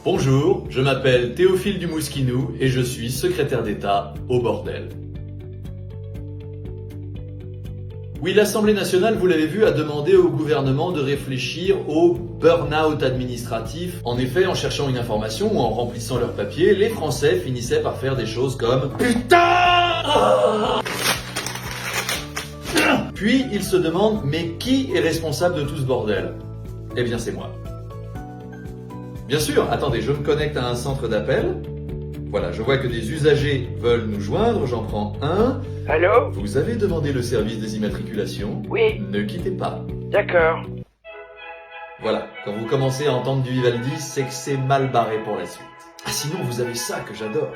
Bonjour, je m'appelle Théophile Dumousquinou et je suis secrétaire d'État au bordel. Oui, l'Assemblée nationale, vous l'avez vu, a demandé au gouvernement de réfléchir au burn-out administratif. En effet, en cherchant une information ou en remplissant leurs papiers, les Français finissaient par faire des choses comme PUTAIN! Puis ils se demandent, mais qui est responsable de tout ce bordel? Eh bien, c'est moi. Bien sûr, attendez, je me connecte à un centre d'appel. Voilà, je vois que des usagers veulent nous joindre, j'en prends un. Allô? Vous avez demandé le service des immatriculations? Oui. Ne quittez pas. D'accord. Voilà, quand vous commencez à entendre du Vivaldi, c'est que c'est mal barré pour la suite. Ah sinon, vous avez ça que j'adore.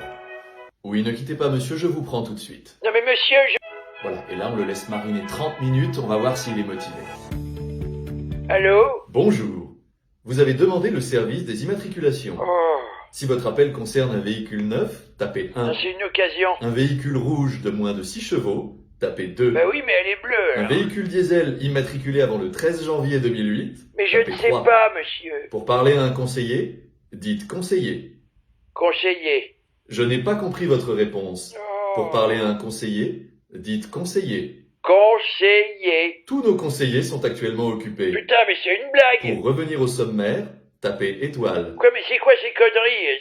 Oui, ne quittez pas monsieur, je vous prends tout de suite. Non mais monsieur, Voilà, et là on le laisse mariner 30 minutes, on va voir s'il est motivé. Allô? Bonjour. Vous avez demandé le service des immatriculations. Oh, Si votre appel concerne un véhicule neuf, tapez 1. c'est une occasion. Un véhicule rouge de moins de 6 chevaux, tapez 2. Bah oui, mais elle est bleue. Un alors. véhicule diesel immatriculé avant le 13 janvier 2008, Mais je tapez ne sais 3. pas, monsieur. Pour parler à un conseiller, dites conseiller. Conseiller. Je n'ai pas compris votre réponse. Oh. Pour parler à un conseiller, dites conseiller. Conseiller. Tous nos conseillers sont actuellement occupés. Putain, mais c'est une blague. Pour revenir au sommaire, tapez étoile. Quoi, mais c'est quoi ces conneries?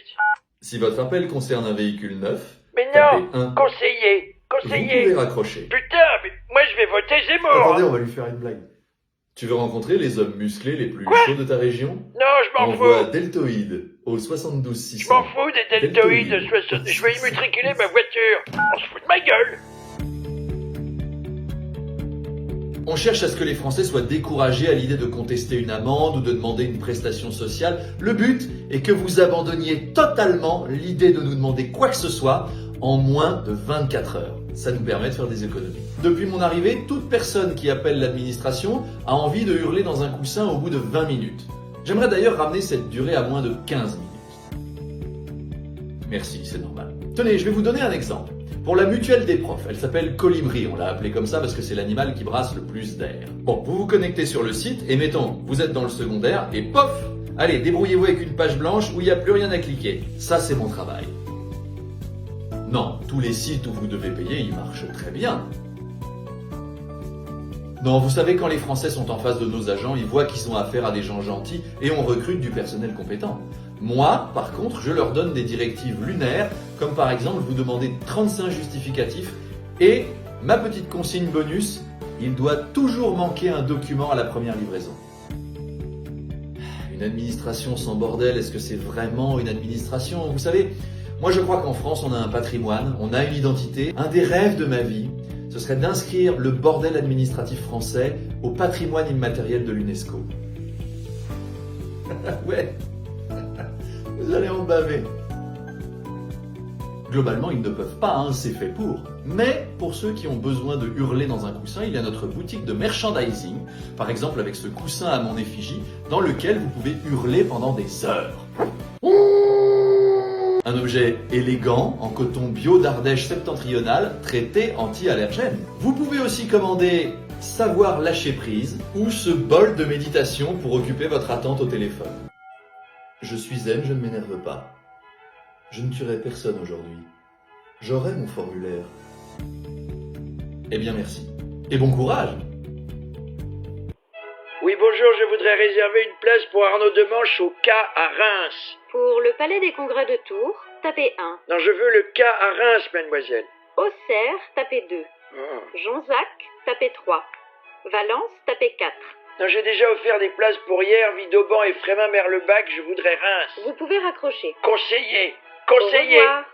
Si votre appel concerne un véhicule neuf, Mais tapez non, 1. conseiller. Vous Conseiller. pouvez raccrocher. Putain, mais moi je vais voter Zemmour. Attendez, on va lui faire une blague. Tu veux rencontrer les hommes musclés les plus Quoi chauds de ta région? Non, je m'en Envoie fous. Deltoïde au 72 Je 600. m'en fous des deltoïdes. Je vais immatriculer ma voiture. On se fout de ma gueule. On cherche à ce que les Français soient découragés à l'idée de contester une amende ou de demander une prestation sociale. Le but est que vous abandonniez totalement l'idée de nous demander quoi que ce soit en moins de 24 heures. Ça nous permet de faire des économies. Depuis mon arrivée, toute personne qui appelle l'administration a envie de hurler dans un coussin au bout de 20 minutes. J'aimerais d'ailleurs ramener cette durée à moins de 15 minutes. Merci, c'est normal. Tenez, je vais vous donner un exemple. Pour la mutuelle des profs, elle s'appelle Colibri, on l'a appelée comme ça parce que c'est l'animal qui brasse le plus d'air. Bon, vous vous connectez sur le site et mettons, vous êtes dans le secondaire et pof! Allez, débrouillez-vous avec une page blanche où il n'y a plus rien à cliquer. Ça, c'est mon travail. Non, tous les sites où vous devez payer, ils marchent très bien. Non, vous savez, quand les Français sont en face de nos agents, ils voient qu'ils ont affaire à des gens gentils et on recrute du personnel compétent. Moi, par contre, je leur donne des directives lunaires, comme par exemple vous demander 35 justificatifs et ma petite consigne bonus, il doit toujours manquer un document à la première livraison. Une administration sans bordel, est-ce que c'est vraiment une administration? Vous savez, moi je crois qu'en France on a un patrimoine, on a une identité. Un des rêves de ma vie, ce serait d'inscrire le bordel administratif français au patrimoine immatériel de l'UNESCO. Ouais, vous allez en baver. Globalement, ils ne peuvent pas, hein, c'est fait pour. Mais pour ceux qui ont besoin de hurler dans un coussin, il y a notre boutique de merchandising, par exemple avec ce coussin à mon effigie, dans lequel vous pouvez hurler pendant des heures. Un objet élégant, en coton bio d'Ardèche septentrionale, traité anti-allergène. Vous pouvez aussi commander Savoir lâcher prise ou ce bol de méditation pour occuper votre attente au téléphone. Je suis zen, je ne m'énerve pas. Je ne tuerai personne aujourd'hui. J'aurai mon formulaire. Eh bien merci. Et bon courage! Oui, bonjour, je voudrais réserver une place pour Arnaud Demanche au K à Reims. Pour le Palais des Congrès de Tours, tapez 1. Non, je veux le K à Reims, mademoiselle. Auxerre, tapez 2. Oh. Jonzac, tapez 3. Valence, tapez 4. Non, j'ai déjà offert des places pour hier, Vidauban et Frémin-Merlebac, je voudrais Reims. Vous pouvez raccrocher. Conseiller. Au Conseiller. revoir.